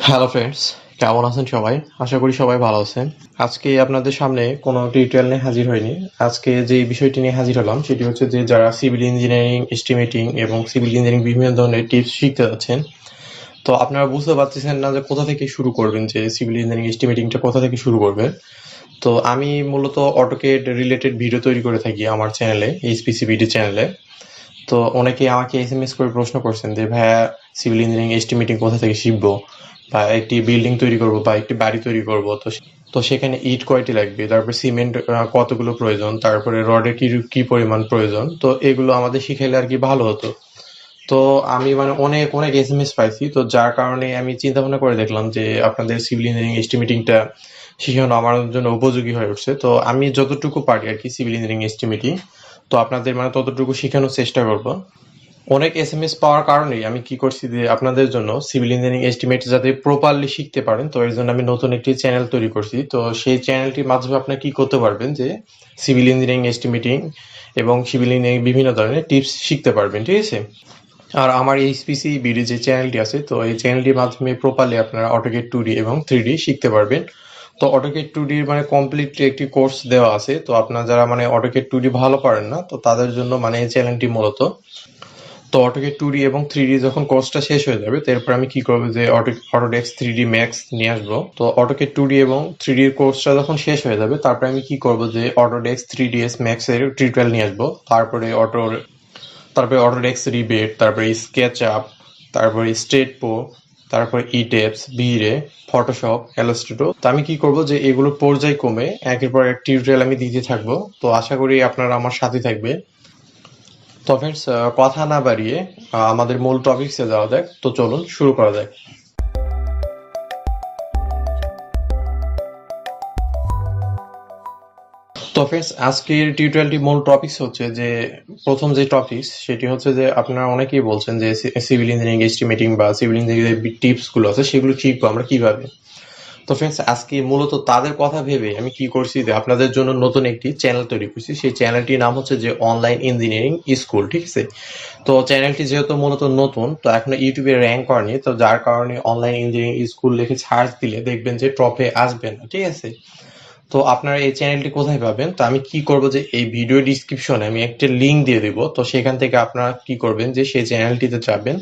Hello friends, কেমন আছেন সবাই? আশা করি সবাই ভালো আছেন। আজকে আপনাদের সামনে কোনো টিউটোরিয়াল নিয়ে হাজির হয়নি। আজকে যে বিষয়টি নিয়ে হাজির হলাম সেটি হচ্ছে যে যারা সিভিল ইঞ্জিনিয়ারিং, এস্টিমেটিং এবং সিভিল ইঞ্জিনিয়ারিং বিভিন্ন ধরনের টিপস শিখতে যাচ্ছেন, তো আপনারা বুঝতে পারতেছেন না যে কোথা থেকে শুরু করবেন, যে সিভিল ইঞ্জিনিয়ারিং এস্টিমেটিংটা কোথা থেকে শুরু করবেন। তো আমি মূলত অটোকেড রিলেটেড ভিডিও তৈরি করে থাকি আমার চ্যানেলে, এইচপিসিবিডি চ্যানেলে। তো অনেকে আমাকে এসএমএস করে প্রশ্ন করছেন যে ভাইয়া, সিভিল ইঞ্জিনিয়ারিং এস্টিমেটিং কোথা থেকে শিখবো, বা একটি বিল্ডিং তৈরি করব বা একটি বাড়ি তৈরি করব, তো সেখানে ইট কয়টি লাগবে, তারপর সিমেন্ট কতগুলো প্রয়োজন, তারপরে রডের কি কি পরিমাণ প্রয়োজন, তো এগুলো আমাদের শিখাইলে আর কি ভালো হতো। তো আমি মানে অনেক অনেক এসএমএস পাইছি, তো যার কারণে আমি চিন্তা ভাবনা করে দেখলাম যে আপনাদের সিভিল ইঞ্জিনিয়ারিং এস্টিমেটিংটা শিখানো আমার জন্য উপযোগী হয়ে উঠছে। তো আমি যতটুকু পারি আর কি সিভিল ইঞ্জিনিয়ারিং এস্টিমেটিং, তো আপনাদের মানে ততটুকু শেখানোর চেষ্টা করব। অনেক এসএমএস পাওয়ার কারণেই আমি কি করছি যে আপনাদের জন্য সিভিল ইঞ্জিনিয়ারিং এস্টিমেট যাতে প্রপারলি শিখতে পারেন, তো এর জন্য আমি নতুন একটি চ্যানেল তৈরি করছি। তো সেই চ্যানেলটির মাধ্যমে আপনি কি করতে পারবেন যে সিভিল ইঞ্জিনিয়ারিং এস্টিমেটিং এবং সিভিল ইঞ্জিনিয়ারিং বিভিন্ন ধরনের টিপস শিখতে পারবেন, ঠিক আছে? আর আমার এইচপিসি বিডি যে চ্যানেলটি আছে, তো এই চ্যানেলটির মাধ্যমে প্রপারলি আপনারা অটোকেড 2D এবং 3D শিখতে পারবেন। তো অটোকেড 2D মানে কমপ্লিটলি একটি কোর্স দেওয়া আছে। তো আপনারা যারা মানে অটোকেড 2D ভালো পারেন না, তো তাদের জন্য মানে এই চ্যানেলটি মূলত। তো অটোকেড 2D এবং 3D যখন কোর্সটা শেষ হয়ে যাবে, তারপর আমি কি করবো যে অটোডেস্ক 3D ম্যাক্স নিয়ে আসবো। তো অটোকেড 2D এবং 3D এর কোর্সটা যখন শেষ হয়ে যাবে, তারপরে আমি কি করবো যে অটোডেস্ক 3ds ম্যাক্স এর টিউটোরিয়াল নিয়ে আসবো। তারপরে অটোডেস্ক রিবেট, তারপরে স্কেচ আপ, তারপরে স্ট্রেট পো, তারপরে ইটেপস, ভিরে, ফটোশপ, ইলাস্ট্রেটর। তো আমি কি করব যে এগুলো পর্যায়ক্রমে একের পর এক টিউটোরিয়াল আমি দিতে থাকবো। তো আশা করি আপনারা আমার সাথে থাকবে। তো ফ্রেন্ডস, কথা না বাড়িয়ে আমাদের মূল টপিকসে যাওয়া যাক। তো চলুন শুরু করা যাক। তো ফ্রেন্ডস, আজকের টিউটোরিয়ালটি মূল টপিকস হচ্ছে যে প্রথম যে টপিকস সেটি হচ্ছে যে আপনারা অনেকেই বলছেন যে সিভিল ইঞ্জিনিয়ারিং এস্টিমেটিং বা সিভিল ইঞ্জিনিয়ারিং টিপস গুলো আছে সেগুলো শিখবো আমরা কিভাবে। তো ফ্রেন্ডস, আজকে মূলত তাদের কথা ভেবে আমি কি করছি যে আপনাদের জন্য নতুন একটি চ্যানেল তৈরি করছি। সেই চ্যানেলটির নাম হচ্ছে যে অনলাইন ইঞ্জিনিয়ারিং স্কুল, ঠিক আছে? তো চ্যানেলটি যেহেতু মূলত নতুন, তো এখনো ইউটিউবে র্যাঙ্ক করেনি, তো যার কারণে অনলাইন ইঞ্জিনিয়ারিং স্কুল লিখে সার্চ দিলে দেখবেন যে টপে আসবে না, ঠিক আছে? তো আপনারা এই চ্যানেলটি কোথায় পাবেন? তো আমি কি করব যে এই ভিডিও ডিসক্রিপশনে আমি একটা লিংক দিয়ে দিব। তো সেখান থেকে আপনারা কি করবেন যে সেই চ্যানেলটিতে যাবেন।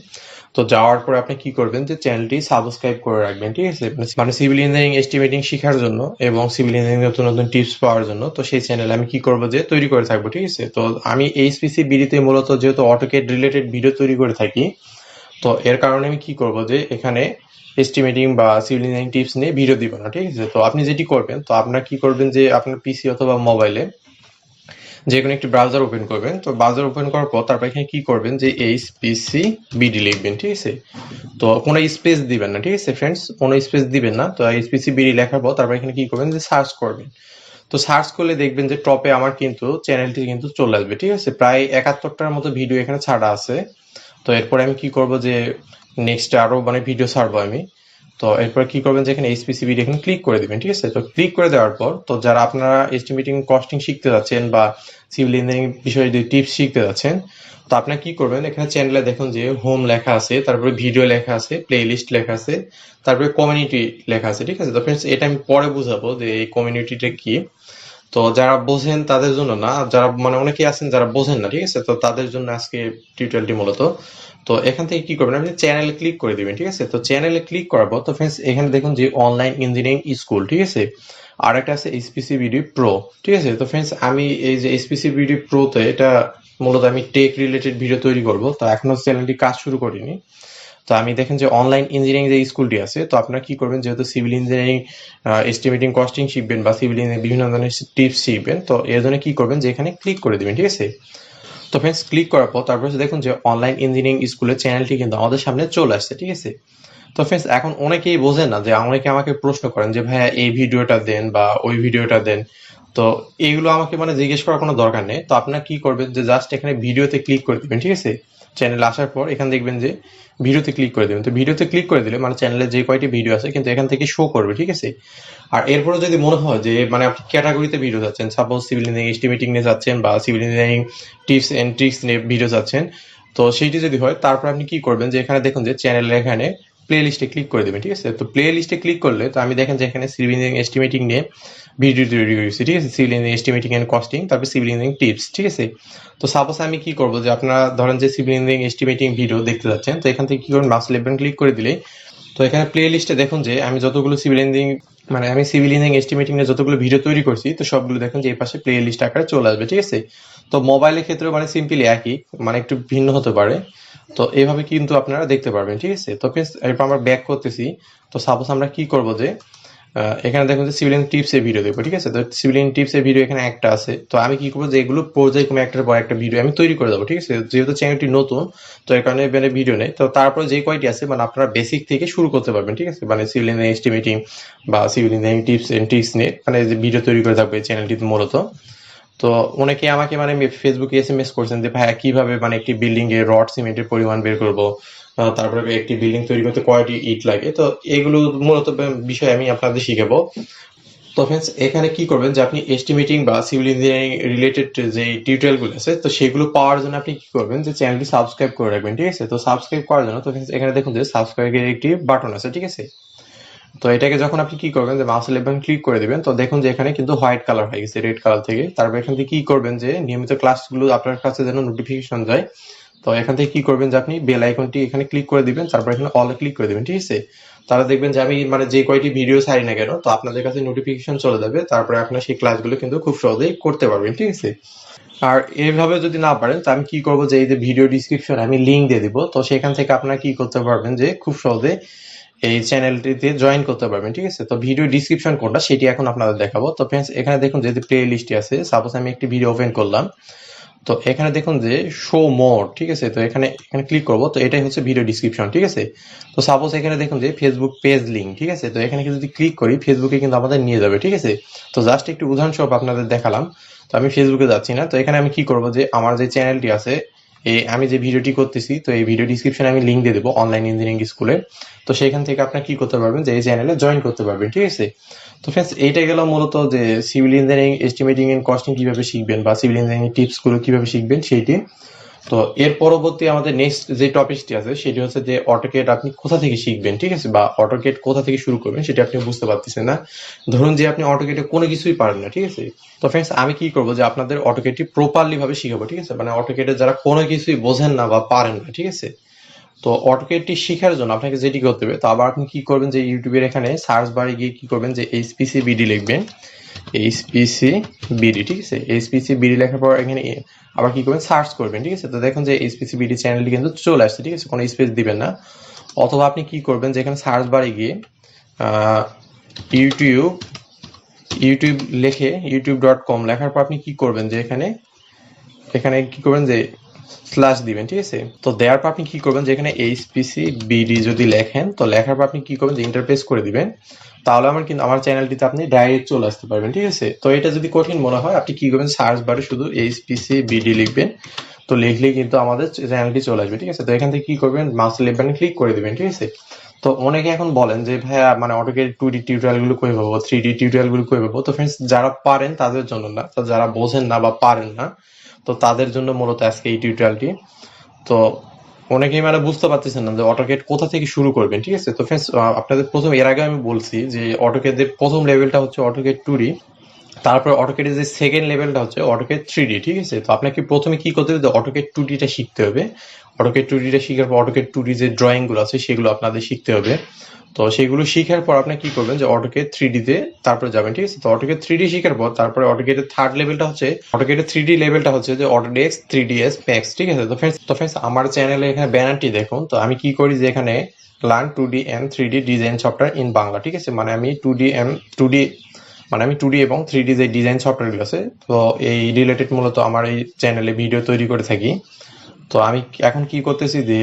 তো যাওয়ার পরে আপনি কি করবেন যে চ্যানেলটি সাবস্ক্রাইব করে রাখবেন, ঠিক আছে? মানে সিভিল ইঞ্জিনিয়ারিং এস্টিমেটিং শেখার জন্য এবং সিভিল ইঞ্জিনিয়ারিং নতুন নতুন টিপস পাওয়ার জন্য, তো সেই চ্যানেল আমি কি করব যে তৈরি করে থাকবো, ঠিক আছে? তো আমি এইচপিসি বিডিতে মূলত যেহেতু অটোকেড রিলেটেড ভিডিও তৈরি করে থাকি, তো এর কারণে আমি কি করব যে এখানে এস্টিমেটিং বা সিভিল ইঞ্জিনিয়ারিং টিপস নিয়ে ভিডিও দিব না, ঠিক আছে? তো আপনি যেটি করবেন, তো আপনার কি করবেন যে আপনার পিসি অথবা মোবাইলে যে কোনো একটি ব্রাউজার ওপেন করবেন। তো ব্রাউজার ওপেন করার পর তারপর এখানে কি করবেন যে এইচপিসি বিডি লিখবেন, ঠিক আছে? তো কোনো স্পেস দিবেন না, ঠিক আছে ফ্রেন্ডস? কোনো স্পেস দিবেন না। তো এইচপিসি বিডি লেখার পর তারপর এখানে কি করবেন যে সার্চ করবেন। তো সার্চ করলে দেখবেন যে টপে আমার কিন্তু চ্যানেলটি কিন্তু চলে আসবে, ঠিক আছে? প্রায় 71টার মতো ভিডিও এখানে ছাড়া আছে। তো এরপরে আমি কি করব যে নেক্সট আরো মানে ভিডিও ছাড়বো আমি। তো এরপর কি করবেন যে এখানে এইচপিসিবিডি এখানে ক্লিক করে দিবেন, ঠিক আছে? তো ক্লিক করে দেওয়ার পর তো যারা আপনারা এস্টিমেটিং কস্টিং শিখতে যাচ্ছেন বা সিভিল ইঞ্জিনিয়ারিং বিষয়ে যে টিপস শিখতে যাচ্ছেন, তো আপনারা কি করবেন, এখানে চ্যানেলে দেখুন যে হোম লেখা আছে, তারপরে ভিডিও লেখা আছে, প্লে লিস্ট লেখা আছে, তারপরে কমিউনিটি লেখা আছে, ঠিক আছে? তো ফ্রেন্ডস, এটা আমি পরে বুঝাবো যে এই কমিউনিটিটা কি। তো যারা বোঝেন তাদের জন্য না, যারা মানে অনেকেই আছেন যারা বোঝেন না, ঠিক আছে? তো তাদের জন্য আজকে টিউটোরিয়ালটি মূলত। তো এখান থেকে কি করবেন, আপনি চ্যানেলে ক্লিক করে দিবেন, ঠিক আছে? তো চ্যানেলে ক্লিক করার পর তো ফ্রেন্ডস এখানে দেখুন যে অনলাইন ইঞ্জিনিয়ারিং স্কুল, ঠিক আছে? আর একটা আছে এইচপিসিবিডি প্রো, ঠিক আছে? তো ফ্রেন্ডস, আমি এই যে এইচপিসিবিডি প্রোতে এটা মূলত আমি টেক রিলেটেড ভিডিও তৈরি করব। তো এখনো চ্যানেলটি কাজ শুরু করিনি। তো আমি দেখেন যে অনলাইন ইঞ্জিনিয়ারিং যে স্কুলটি আছে, তো আপনারা কি করবেন, যেহেতু সিভিল ইঞ্জিনিয়ারিং এস্টিমেটিং কস্টিং শিখবেন বা সিভিল ইঞ্জিনিয়ারিং বিভিন্ন ধরনের টিপস শিখবেন, তো এর জন্য কি করবেন যে এখানে ক্লিক করে দিবেন, ঠিক আছে? তো ফ্রেন্ডস, ক্লিক করার পর তারপর দেখুন যে অনলাইন ইঞ্জিনিয়ারিং স্কুলের চ্যানেলটি কিন্তু আমাদের সামনে চলে আসছে, ঠিক আছে? তো ফ্রেন্ডস, এখন অনেকেই বোঝেন না, যে অনেকে আমাকে প্রশ্ন করেন যে ভাইয়া এই ভিডিওটা দেন বা ওই ভিডিওটা দেন। তো এইগুলো আমাকে মানে জিজ্ঞেস করার কোনো দরকার নেই। তো আপনারা কি করবেন যে জাস্ট এখানে ভিডিওতে ক্লিক করে দিবেন, ঠিক আছে? চ্যানেলে আসার পর এখানে দেখবেন যে ভিডিওতে ক্লিক করে দেবেন। তো ভিডিওতে ক্লিক করে দিলে মানে চ্যানেলে যে কয়টি ভিডিও আছে কিন্তু এখান থেকে শো করবে, ঠিক আছে? আর এরপরে যদি মনে হয় যে মানে আপনি ক্যাটাগরিতে ভিডিও যাচ্ছেন, সাপোজ সিভিল ইঞ্জিনিয়ারিং এস্টিমেটিং নিয়ে যাচ্ছেন বা civil engineering tips and tricks নিয়ে ভিডিও যাচ্ছেন, তো সেইটি যদি হয় তারপর আপনি কি করবেন যে এখানে দেখুন যে চ্যানেলের এখানে প্লে লিস্টে ক্লিক করে দেবেন, ঠিক আছে। তো প্লে লিস্টে ক্লিক করলে তো আমি দেখেন যে এখানে সিভিল ইঞ্জিনিয়ারিং এস্টিমেটিং নিয়ে ভিডিও তৈরি করেছি, ঠিক আছে, civil engineering estimating and costing, তারপর সিভিল ইঞ্জিনিয়ারিং টিপস, ঠিক আছে। তো সাপোজ আমি কি করবো যে আপনারা ধরেন যে সিভিল ইঞ্জিনিয়ারিং এস্টিমেটিং ভিডিও দেখতে যাচ্ছেন, তো এখান থেকে কি করবেন, মাউস লেফট বাটন ক্লিক করে দিলে তো এখানে প্লে লিস্টে দেখুন যে আমি যতগুলো সিভিল ইঞ্জিনিয়ারিং আমি সিভিল ইঞ্জিনিয়ারিং এস্টিমেটিং এর যতগুলো ভিডিও তৈরি করছি, তো সবগুলো দেখুন যে এই পাশে প্লে লিস্ট আকারে চলে আসবে, ঠিক আছে। তো মোবাইলের ক্ষেত্রে সিম্পলি একই, একটু ভিন্ন হতে পারে। তো এইভাবে কিন্তু আপনারা দেখতে পারবেন, ঠিক আছে। তো এরপর আমরা ব্যাক করতেছি। তো সাপোজ আমরা কি করব যে এখানে দেখুন যে সিভিল টিপস এর ভিডিও দেখবো, ঠিক আছে। তো সিভিল টিপস এর ভিডিও এখানে একটা আছে। তো আমি কি করবো যে এগুলো পর্যায়ক্রমে একটার পর একটা ভিডিও আমি তৈরি করে দেবো, ঠিক আছে। যেহেতু চ্যানেলটি নতুন, তো এর কারণে ভিডিও নেই। তো তারপর যে কয়টি আছে আপনারা বেসিক থেকে শুরু করতে পারবেন, ঠিক আছে। সিভিল ইঞ্জিনিয়ারিং এস্টিমেটিং বা civil engineering tips and tricks নিয়ে যে ভিডিও তৈরি করে থাকবে এই চ্যানেলটিতে মূলত। তো অনেকে আমাকে ফেসবুকে এসএমএস করছেন যে ভাইয়া কিভাবে একটি বিল্ডিং এর রড সিমেন্টের পরিমাণ বের করবো, তারপরে একটি বিল্ডিং তৈরি করতে কয়টি ইট লাগে। তো এগুলো মূলত বিষয় আমি আপনাদের শিখাবো। তো ফ্রেন্ডস, এখানে কি করবেন যে আপনি এস্টিমেটিং বা সিভিল ইঞ্জিনিয়ারিং রিলেটেড যে টিউটোরিয়াল গুলো আছে, তো সেগুলো পাওয়ার জন্য আপনি কি করবেন যে চ্যানেলটি সাবস্ক্রাইব করে রাখবেন, ঠিক আছে। তো সাবস্ক্রাইব করার জন্য তো ফ্রেন্ডস এখানে দেখুন যে সাবস্ক্রাইবের একটি বাটন আছে, ঠিক আছে। তো এটাকে যখন আপনি কি করবেন যে মাউস লেফট বাটন ক্লিক করে দিবেন, তো দেখুন যে এখানে কিন্তু হোয়াইট কালার হয়ে গেছে রেড কালার থেকে। তারপর এখান থেকে কি করবেন যে নিয়মিত ক্লাসগুলো আপনার কাছে যেন নোটিফিকেশন যায়, তো এখান থেকে কি করবেন যে আপনি বেল আইকনটি এখানে ক্লিক করে দিবেন, তারপর এখানে অলে ক্লিক করে দিবেন, ঠিক আছে। তাহলে দেখবেন যে আমি যে কয়টি ভিডিও ছাড়ি না কেন, তো আপনাদের কাছে নোটিফিকেশন চলে যাবে, তারপরে আপনার সেই ক্লাসগুলো কিন্তু খুব সহজেই করতে পারবেন, ঠিক আছে। আর এইভাবে যদি না পারেন, তো আমি কি করবো যে এই যে ভিডিও ডিসক্রিপশন আমি লিঙ্ক দিয়ে দিব, তো সেখান থেকে আপনারা কি করতে পারবেন যে খুব সহজে এই চ্যানেলটিতে জয়েন করতে পারবেন, ঠিক আছে। তো ভিডিও ডিসক্রিপশন কোনটা সেটি এখন আপনাদের দেখাবো। তো ফ্রেন্ডস এখানে দেখুন যে প্লে লিস্টে আছে, সাপোজ আমি একটি ভিডিও ওপেন করলাম, তো এখানে দেখুন যে শো মোর, ঠিক আছে। তো এখানে ক্লিক করবো, তো এটাই হচ্ছে ভিডিও ডিসক্রিপশন, ঠিক আছে। তো সাপোজ এখানে দেখুন যে ফেসবুক পেজ লিঙ্ক, ঠিক আছে। তো এখানে যদি ক্লিক করি ফেসবুকে কিন্তু আমাদের নিয়ে যাবে, ঠিক আছে। তো জাস্ট একটু উদাহরণস্বরূপ আপনাদের দেখালাম। তো আমি ফেসবুকে যাচ্ছি না, তো এখানে আমি কি করবো যে আমার যে চ্যানেলটি আছে, আমি যে ভিডিওটি করতেছি, তো এই ভিডিও ডিসক্রিপশনে আমি লিঙ্ক দিয়ে দেবো অনলাইন ইঞ্জিনিয়ারিং স্কুলে। তো সেখান থেকে আপনারা কি করতে পারবেন যে এই চ্যানেলে জয়েন করতে পারবেন, ঠিক আছে। তো ফ্রেন্ডস এইটা গেল মূলত যে civil engineering estimating and costing কিভাবে শিখবেন বা সিভিল ইঞ্জিনিয়ারিং টিপস গুলো কিভাবে শিখবেন সেইটি। তো এর পরবর্তী আমাদের নেক্সট যে টপিকটি আছে সেটি হচ্ছে যে অটোক্যাড আপনি কোথা থেকে শিখবেন, ঠিক আছে, বা অটোক্যাড কোথা থেকে শুরু করবেন সেটা আপনি বুঝতে পারতেছেন না। ধরুন যে আপনি অটোক্যাডে কোনো কিছুই পারেন না, ঠিক আছে। তো ফ্রেন্ডস আমি কি করবো যে আপনাদের অটোক্যাডটি প্রপারলি ভাবে শিখাবো, ঠিক আছে। অটোক্যাডে যারা কোনো কিছুই বোঝেন না বা পারেন না, ঠিক আছে। তো অটোক্যাডটি শেখার জন্য আপনাকে যেটি করতে হবে, তো আবার আপনি কি করবেন যে ইউটিউবের এখানে সার্চ বারে গিয়ে কি করবেন যে এইচপিসিবিডি লিখবেন, এইচপিসিবিডি, ঠিক আছে। এইচপিসিবিডি লেখার পর এখানে আবার কি করবেন সার্চ করবেন, ঠিক আছে। তো দেখুন যে এইচপিসিবিডি চ্যানেলটি কিন্তু চলে আসছে, ঠিক আছে, কোনো স্পেস দিবেন না। অথবা আপনি কি করবেন যে এখানে সার্চ বারে গিয়ে ইউটিউব লিখে youtube.com লেখার পর আপনি কি করবেন যে এখানে কি করবেন যে স্ল্যাশ দিবেন, ঠিক আছে। তো দেওয়ার পর আপনি কি করবেন যে এখানে এইচপিসিবিডি যদি লেখেন, তো লেখার পর আপনি কি করবেন যে ইন্টারফেস করে দিবেন, তাহলে আমার চ্যানেলটিতে আপনি ডাইরেক্ট চলে আসতে পারবেন, ঠিক আছে। তো এটা যদি কঠিন মনে হয় আপনি কি করবেন সার্চ বারে শুধু এইচপিসিবিডি লিখবেন, তো লিখলেই কিন্তু আমাদের চ্যানেলটি চলে আসবে, ঠিক আছে। তো এখান থেকে কি করবেন মাউস লেফট বাটন ক্লিক করে দিবেন, ঠিক আছে। তো অনেকে এখন বলেন যে ভাইয়া অটোক্যাড 2D টিউটোরিয়াল গুলো কই পাবো, 3D টিউটোরিয়াল গুলো কই পাবো। তো ফ্রেন্ডস যারা পারেন তাদের জন্য না, তো যারা বোঝেন না বা পারেন না, তো তাদের জন্য মূলত আজকে এই টিউটোরিয়ালটি। তো অনেকেই বুঝতে পারতেছেন না যে অটোক্যাড কোথা থেকে শুরু করবেন, ঠিক আছে। তো ফ্রেন্ডস আপনাদের প্রথম এর আগে আমি বলছি যে অটোক্যাডের প্রথম লেভেলটা হচ্ছে অটোক্যাড 2D, তারপর অটোক্যাডের যে সেকেন্ড লেভেলটা হচ্ছে অটোক্যাড 3D, ঠিক আছে। তো আপনাকে প্রথমে কি করতে হবে, অটোক্যাড 2Dটা শিখতে হবে। অটোক্যাড 2Dটা শিখার পর অটোক্যাড 2D যে ড্রয়িং গুলো আছে সেগুলো আপনাদের শিখতে হবে। তো সেগুলো শিখার পর আপনি কি করবেন যে অটোক্যাড 3D তে তারপরে যাবেন, ঠিক আছে। তো অটোক্যাড 3D শিখার পর তারপরে অটোক্যাডের থার্ড লেভেলটা হচ্ছে অটোক্যাডের 3D লেভেলটা হচ্ছে যে অটোডেস্ক 3ds ম্যাক্স, ঠিক আছে। তো ফ্রেন্ডস আমার চ্যানেলে এখানে ব্যানারটি দেখুন, তো আমি কি করি যে এখানে learn 2D and 3D design software in Bangla, ঠিক আছে। আমি 2D এবং 3D যে ডিজাইন সফটওয়্যারগুলো আছে, তো এই রিলেটেড মূলত আমার এই চ্যানেলে ভিডিও তৈরি করে থাকি। তো আমি এখন কি করতেছি যে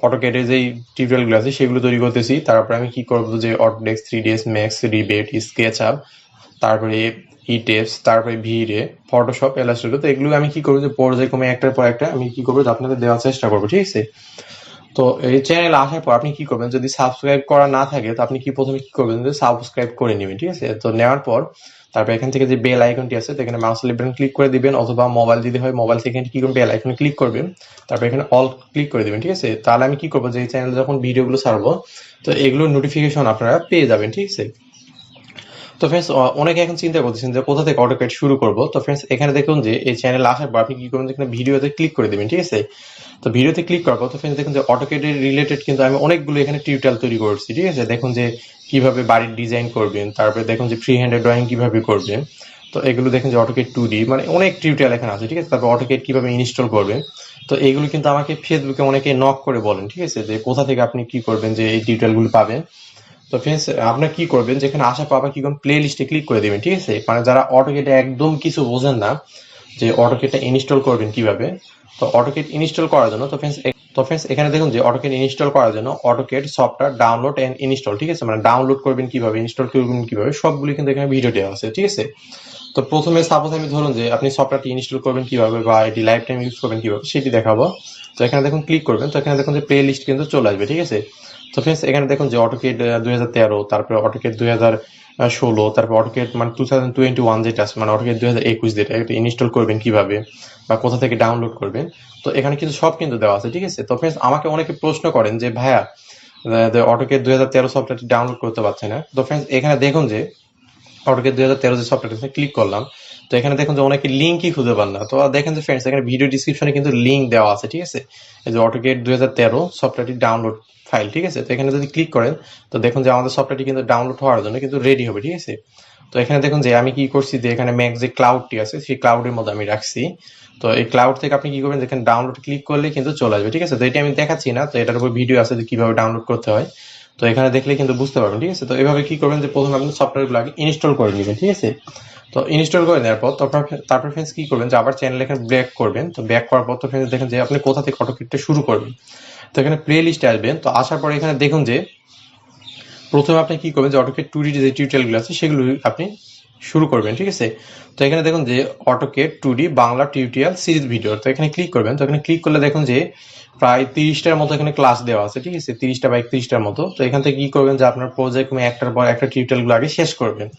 অটোক্যাডের যে টিউটোরিয়ালগুলো আছে সেগুলো তৈরি করতেছি। তারপরে আমি কি করবো যে Autodesk 3ds max, rebate, SketchUp, তারপরে ইটেপস, তারপরে ভিরে, ফটোশপ, ইলাস্ট্রেটর, তো এগুলো আমি কি করবো যে পর্যায়ক্রমে একটার পর একটা আমি কি করবো যে আপনাদের দেওয়ার চেষ্টা করবো, ঠিক আছে। তো এই চ্যানেলে আসার পর আপনি কি করবেন, যদি সাবস্ক্রাইব করা না থাকে তো আপনি প্রথমে কি করবেন যে সাবস্ক্রাইব করে নেবেন, ঠিক আছে। তো নেওয়ার পর তারপর এখান থেকে যে বেল আইকনটি আছে তো এখানে মাউস বাটন ক্লিক করে দিবেন, অথবা মোবাইল যদি হয় মোবাইল থেকে কি করবেন বেল আইকনে ক্লিক করবেন, তারপর এখানে অল ক্লিক করে দিবেন। ঠিক আছে, তাহলে আমি কি করবো যে এই চ্যানেলে যখন ভিডিওগুলো ছাড়বো তো এগুলোর নোটিফিকেশন আপনারা পেয়ে যাবেন। ঠিক আছে, তো ফ্রেন্ডস অনেকে এখন চিন্তা করতেছেন যে কোথা থেকে অটোক্যাড শুরু করব। তো ফ্রেন্ডস এখানে দেখুন যে এই চ্যানেলে আসার পর আপনি কি করবেন, এখানে ভিডিওতে ক্লিক করে দিবেন। ঠিক আছে, তো ভিডিওতে ক্লিক করার পর তো ফ্রেন্ডস দেখুন যে অটোক্যাডের রিলেটেড কিন্তু আমি অনেকগুলো এখানে টিউটোরিয়াল তৈরি করছি। ঠিক আছে, দেখুন যে কিভাবে বাড়ির ডিজাইন করবেন, তারপরে দেখুন যে ফ্রি হ্যান্ডের ড্রয়িং কিভাবে করবেন, তো এগুলো দেখেন যে অটোক্যাড 2D মানে অনেক টিউটোরিয়াল এখানে আছে। ঠিক আছে, তারপর অটোক্যাড কিভাবে ইনস্টল করবেন, তো এগুলো কিন্তু আমাকে ফেসবুকে অনেকে নক করে বলেন। ঠিক আছে, যে কোথা থেকে আপনি কি করবেন যে এই টিউটোরিয়ালগুলো পাবেন। তো ফ্রেন্ডস আপনার কি করবেন, যেখানে আসার পর আবার কি করবেন প্লে লিস্টে ক্লিক করে দিবেন। ঠিক আছে, মানে যারা অটোক্যাডে একদম কিছু বোঝেন না যে অটোক্যাডটা ইনস্টল করবেন কিভাবে, তো অটোক্যাড ইনস্টল করার জন্য তো ফ্রেন্ডস এখানে দেখুন যে অটোক্যাড ইনস্টল করার জন্য AutoCAD software download and install. ঠিক আছে, মানে ডাউনলোড করবেন কিভাবে, ইনস্টল করবেন কিভাবে, সবগুলি কিন্তু এখানে ভিডিও দেওয়া আছে। ঠিক আছে, তো প্রথমে সাপোজ আমি ধরুন যে আপনি সফটওয়্যারটি ইনস্টল করবেন কিভাবে বা এটি লাইফ টাইম ইউজ করবেন কিভাবে সেটি দেখাবো। তো এখানে দেখুন ক্লিক করবেন, তো এখানে দেখুন যে প্লে লিস্ট কিন্তু চলে আসবে। ঠিক আছে, তো ফ্রেন্ডস এখানে দেখুন যে অটোক্যাড 2013, তারপরে অটোক্যাড 2016, তারপর অটোক্যাড মানে 2021 যেটা আছে মানে অটোক্যাড 2021 যেটা এটা ইনস্টল করবেন কিভাবে বা কোথা থেকে ডাউনলোড করবেন, তো এখানে কিন্তু সব কিন্তু দেওয়া আছে। ঠিক আছে, তো ফ্রেন্ডস আমাকে অনেকে প্রশ্ন করেন যে ভাইয়া অটোক্যাড 2013 সফটওয়্যারটি ডাউনলোড করতে পারছে না। তো ফ্রেন্ডস এখানে দেখুন যে অটোক্যাড 2013 যে সফটওয়্যারটা ক্লিক করলাম, তো এখানে দেখুন যে অনেকে লিঙ্কই খুঁজে পান না। তো দেখেন যে ফ্রেন্ডস এখানে ভিডিও ডিসক্রিপশনে কিন্তু লিঙ্ক দেওয়া আছে। ঠিক আছে, এই যে অটোক্যাড 2013 সফটওয়্যারটি ডাউনলোড ফাইল। ঠিক আছে, তো এখানে যদি ক্লিক করেন তো দেখুন যে আমাদের সফটওয়্যারটি কিন্তু ডাউনলোড হওয়ার জন্য কিন্তু রেডি হবে। ঠিক আছে, তো এখানে দেখুন যে আমি কি করছি যে এখানে ম্যাক্স যে ক্লাউডটি আছে সেই ক্লাউডের মধ্যে আমি রাখছি। তো এই ক্লাউড থেকে আপনি কি করবেন, যেখানে ডাউনলোড ক্লিক করলে কিন্তু চলে আসবে। ঠিক আছে, তো এটা আমি দেখাচ্ছি না, তো এটার উপর ভিডিও আছে যে কিভাবে ডাউনলোড করতে হয়, তো এখানে দেখলে কিন্তু বুঝতে পারবেন। ঠিক আছে, তো এভাবে কি করবেন যে প্রথমে আপনি সফটওয়্যারগুলো আগে ইনস্টল করে নেবেন। ঠিক আছে, তো ইনস্টল করে নেওয়ার পর তারপর ফ্রেন্ডস কি করবেন যে আবার চ্যানেল এখানে ব্যাক করবেন। তো ব্যাক করার পর তো ফ্রেন্ডস দেখেন যে আপনি কোথা থেকে অটোক্যাডটা শুরু করবেন, তো এখানে প্লে লিস্টে আসবেন। তো আসার পরে এখানে দেখুন যে প্রথমে আপনি কি করবেন যে অটোক্যাড 2D যে টিউটোরিয়ালগুলো আছে সেগুলো আপনি শুরু করবেন। ঠিক আছে, তো এখানে দেখুন যে AutoCAD 2D Bangla tutorial series video, তো এখানে ক্লিক করবেন। তো এখানে ক্লিক করলে দেখুন যে প্রায় 30টার মতো এখানে ক্লাস দেওয়া আছে। ঠিক আছে, 30টা বা 31টার মতো। তো এখান থেকে কি করবেন যে আপনার প্রজেক্ট একটার পর একটা টিউটোরিয়ালগুলো আগে শেষ করবেন।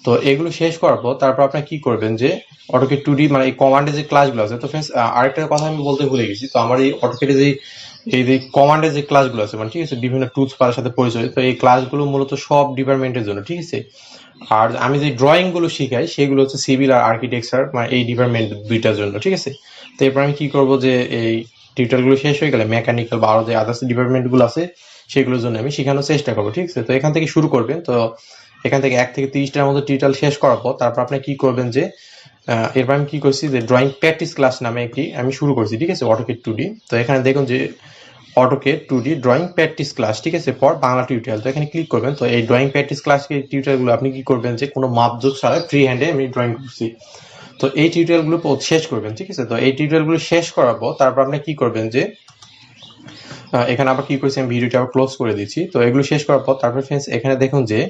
তো এগুলো শেষ করার পর তারপর আপনি কি করবেন যে অটোক্যাড 2D মানে এই কমান্ডের যে ক্লাসগুলো আছে, তো ফ্রেন্ডস আরেকটা কথা আমি বলতে ভুলে গেছি, তো আমার এই অটোক্যাডে যে এই যে কমান্ডের যে ক্লাসগুলো আছে মানে ঠিক আছে বিভিন্ন টুলস পাওয়ার সাথে পরিচয়, তো এই ক্লাসগুলো মূলত সব ডিপার্টমেন্টের জন্য। ঠিক আছে, আর আমি যে ড্রয়িং গুলো শিখাই সেগুলো হচ্ছে সিভিল আর আর্কিটেকচার মানে এই ডিপার্টমেন্ট দুইটার জন্য। ঠিক আছে, তো এরপর আমি কি করবো যে এই টিউটোরিয়াল গুলো শেষ হয়ে গেলে মেকানিক্যাল বা আরো যে আদার্স ডিপার্টমেন্ট গুলো আছে সেগুলোর জন্য আমি শেখানোর চেষ্টা করবো। ঠিক আছে, তো এখান থেকে শুরু করবেন। তো এখান থেকে 1 থেকে 30টার মতো টিউটোরিয়াল শেষ করার পর তারপর আপনি কি করবেন যে এরপর আমি কি করছি যে ড্রয়িং প্র্যাকটিস ক্লাস নামে একটি আমি শুরু করছি। ঠিক আছে, অটোক্যাড 2D, তো এখানে দেখুন যে AutoCAD 2D drawing practice class. ঠিক আছে, পর বাংলা টিউটোরিয়াল, তো এখানে ক্লিক করবেন। তো এই ড্রয়িং প্র্যাকটিস ক্লাস টিউটোরিয়ালগুলো আপনি কি করবেন যে কোনো মাপজোক ছাড়া ফ্রি হ্যান্ডে আমি ড্রয়িং করছি, তো এই টিউটোরিয়ালগুলো শেষ করবেন। ঠিক আছে, তো এই টিউটোরিয়ালগুলো শেষ করার পর তারপর আপনি কি করবেন যে এখানে আবার কি করছি আমি ভিডিওটা আবার ক্লোজ করে দিচ্ছি। তো এগুলো শেষ করার পর তারপর ফ্রেন্ডস এখানে দেখুন যে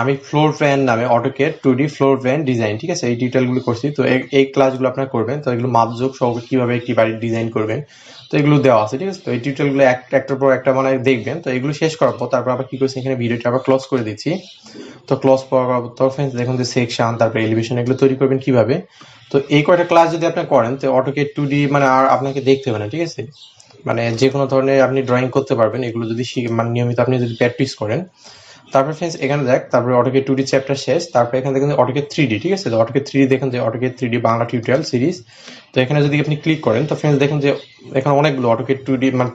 আমি ফ্লোর প্ল্যান নামে AutoCAD 2D floor plan design, ঠিক আছে, এই টিউটোরিয়ালগুলো করছি। তো এই ক্লাসগুলো আপনারা করবেন। তো এগুলো মাপজোক সহ কিভাবে একটি বাড়ির ডিজাইন করবেন, তো এগুলো দেওয়া আছে। ঠিক আছে, তো এই টিউটোরিয়ালগুলো একটার পর একটা মানে দেখবেন। তো এগুলো শেষ করার পর তারপর আবার কি করছি এখানে ভিডিওটা আবার ক্লোজ করে দিচ্ছি। তো ক্লোজ করার পর ফ্রেন্ডস দেখুন যে সেকশন তারপর এলিভেশন এগুলো তৈরি করবেন কিভাবে। তো এই কয়টা ক্লাস যদি আপনি করেন তো অটোক্যাড 2D মানে আর আপনাকে দেখতে হবে না। ঠিক আছে, মানে যে কোনো ধরনের আপনি ড্রয়িং করতে পারবেন এগুলো যদি মানে নিয়মিত আপনি যদি প্র্যাকটিস করেন। তারপর ফ্রেন্ডস এখানে দেখ তারপরে অটোক্যাড 2D চ্যাপ্টার শেষ। তারপর এখানে দেখেন অটোক্যাড 3D। ঠিক আছে, তো অটোক্যাড 3D দেখেন যে AutoCAD 3D Bangla tutorial series. তো এখানে যদি আপনি ক্লিক করেন তো ফ্রেন্ডস দেখেন যে এখানে অনেকগুলো অটোক্যাড 2D মানে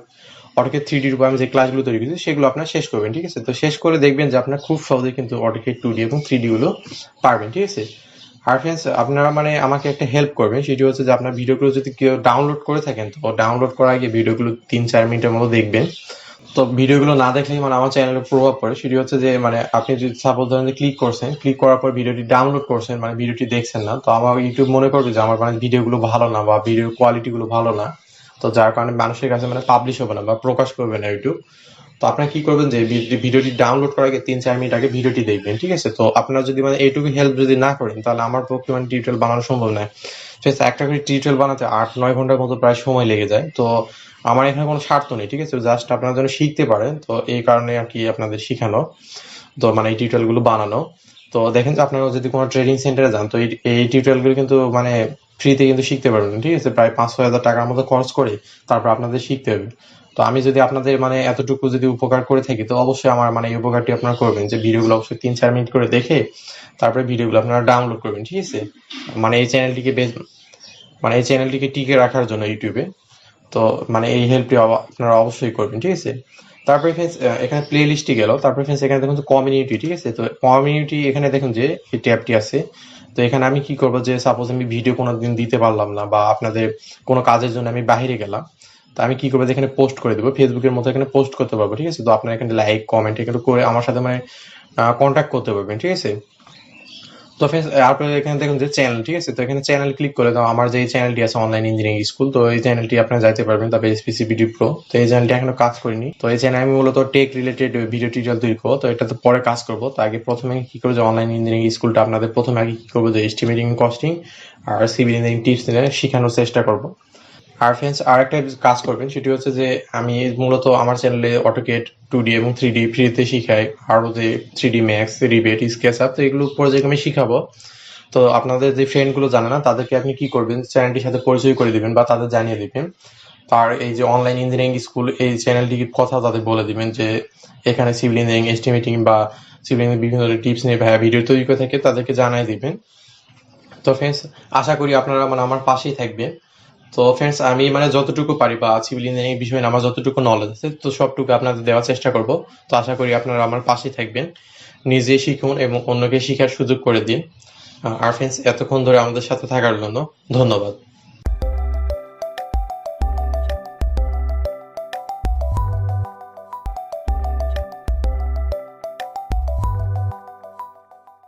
অটোক্যাড 3D এর উপর আমি যে ক্লাসগুলো তৈরি করেছি সেগুলো আপনার শেষ করবেন। ঠিক আছে, তো শেষ করে দেখবেন যে আপনার খুব সহজে কিন্তু অটোক্যাড 2D এবং 3D গুলো পারবেন। ঠিক আছে, আর ফ্রেন্ডস আপনারা মানে আমাকে একটা হেল্প করবেন, সেটি হচ্ছে যে আপনার ভিডিওগুলো যদি কেউ ডাউনলোড করে থাকেন তো ডাউনলোড করার আগে ভিডিওগুলো 3-4 মিনিটের মতো দেখবেন। তো ভিডিওগুলো না দেখলেই মানে আমার চ্যানেলে প্রভাব পড়ে, সেটি হচ্ছে যে মানে আপনি যদি সাপোজ ধরেন যে ক্লিক করছেন, ক্লিক করার পর ভিডিওটি ডাউনলোড করছেন মানে ভিডিওটি দেখছেন না, তো আমার ইউটিউব মনে করবে যে আমার মানে ভিডিওগুলো ভালো না বা ভিডিওর কোয়ালিটি গুলো ভালো না, তো যার কারণে মানুষের কাছে মানে পাবলিশ হবে না বা প্রকাশ করবে না ইউটিউব। তো আপনারা কি করবেন যে ভিডিওটি ডাউনলোড করার আগে 3-4 মিনিট আগে ভিডিওটি দেখবেন। ঠিক আছে, তো আপনারা যদি মানে এইটুকু হেল্প যদি না করেন তাহলে আমার পক্ষে মানে টিউটোরিয়াল বানানো সম্ভব নয়। একটা করে টিউটোরিয়াল বানাতে 8-9 ঘন্টার মতো প্রায় সময় লেগে যায়। তো আমার এখানে কোনো স্বার্থ নেই। ঠিক আছে, জাস্ট আপনারা যেন শিখতে পারেন, তো এই কারণে আর কি আপনাদের শিখানো, তো মানে এই টিউটোরিয়াল গুলো বানানো। তো দেখেন যে আপনারা যদি কোনো ট্রেনিং সেন্টারে যান তো এই টিউটোরিয়ালগুলো কিন্তু মানে ফ্রিতে কিন্তু শিখতে পারবেন, ঠিক আছে? প্রায় 5-6 হাজার টাকার মতো খরচ করে তারপর আপনাদের শিখতে হবে। তো আমি যদি আপনাদের মানে এতটুকু যদি উপকার করে থাকি তো অবশ্যই আমার মানে এই উপকারটি আপনারা করবেন, যে ভিডিওগুলো অবশ্যই 3-4 মিনিট করে দেখে তারপরে ভিডিওগুলো আপনারা ডাউনলোড করবেন, ঠিক আছে? মানে এই চ্যানেলটিকে মানে এই চ্যানেলটিকে টিকে রাখার জন্য ইউটিউবে। তো মানে এই হেল্পটি আপনারা অবশ্যই করবেন, ঠিক আছে? তারপরে ফ্রেন্ডস এখানে প্লে লিস্টে গেল, তারপরে ফ্রেন্ডস এখানে দেখুন কমিউনিটি, ঠিক আছে? তো কমিউনিটি এখানে দেখুন যে এই ট্যাবটি আছে। তো এখানে আমি কি করব, যে সাপোজ আমি ভিডিও কোনো দিন দিতে পারলাম না বা আপনাদের কোনো কাজের জন্য আমি বাইরে গেলাম, তো আমি কি করবো, এখানে পোস্ট করে দেবো, ফেসবুকের মতো এখানে পোস্ট করতে পারবো, ঠিক আছে? তো আপনারা এখানে লাইক কমেন্ট এখানে করে আমার সাথে মানে কন্ট্যাক্ট করতে পারবেন, ঠিক আছে? তো ফ্রেন্ডস আপনারা এখানে দেখুন যে চ্যানেল, ঠিক আছে? তো এখানে চ্যানেল ক্লিক করে দাও, আমার যে চ্যানেলটি আছে অনলাইন ইঞ্জিনিয়ারিং স্কুল, তো এই চ্যানেলটি আপনারা যাইতে পারবেন। তারপরে এসপিসিবিডি প্রো, তো এই চ্যানেলটি এখনো কাজ করিনি। তো এই চ্যানেল আমি মূলত টেক রিলেটেড ভিডিও টিউটোরিয়াল তৈরি করবো, তো এটা তো পরে কাজ করবো। তো আগে প্রথমে কি করবো, যে অনলাইন ইঞ্জিনিয়ারিং স্কুলটা আপনাদের প্রথমে আগে কি করবো, যে এস্টিমেটিং কস্টিং আর সিভিল ইঞ্জিনিয়ারিং টিপস নিয়ে শেখানোর চেষ্টা করবো। আর ফ্রেন্ডস আর একটা কাজ করবেন, সেটি হচ্ছে যে আমি মূলত আমার চ্যানেলে অটোকেড 2D এবং 3D ফ্রিতে শিখাই, আরও যে 3D max, rebate, sketch up, তো এগুলো প্রজেক্ট আমি শিখাবো। তো আপনাদের যে ফ্রেন্ডগুলো জানে না তাদেরকে আপনি কি করবেন, চ্যানেলটির সাথে পরিচয় করে দিবেন বা তাদের জানিয়ে দিবেন। আর এই যে অনলাইন ইঞ্জিনিয়ারিং স্কুল এই চ্যানেলটির কথা তাদের বলে দিবেন, যে এখানে সিভিল ইঞ্জিনিয়ারিং এস্টিমেটিং বা সিভিল ইঞ্জিনিয়ারিং বিভিন্ন টিপস নিয়ে ভাইয়া ভিডিও তৈরি করে থাকে, তাদেরকে জানাই দিবেন। তো ফ্রেন্ডস আশা করি আপনারা মানে আমার পাশেই থাকবেন। তো ফ্রেন্ডস আমি মানে যতটুকু পারি বা সিভিল ইঞ্জিনিয়ারিং বিষয়ে আমার যতটুকু নলেজ আছে তো সবটুকু আপনাদের দেওয়ার চেষ্টা করব। তো আশা করি আপনারা আমার পাশেই থাকবেন, নিজে শিখুন এবং অন্যকে শিখার সুযোগ করে দিন। আর ফ্রেন্ডস এতক্ষণ ধরে আমাদের সাথে থাকার জন্য ধন্যবাদ।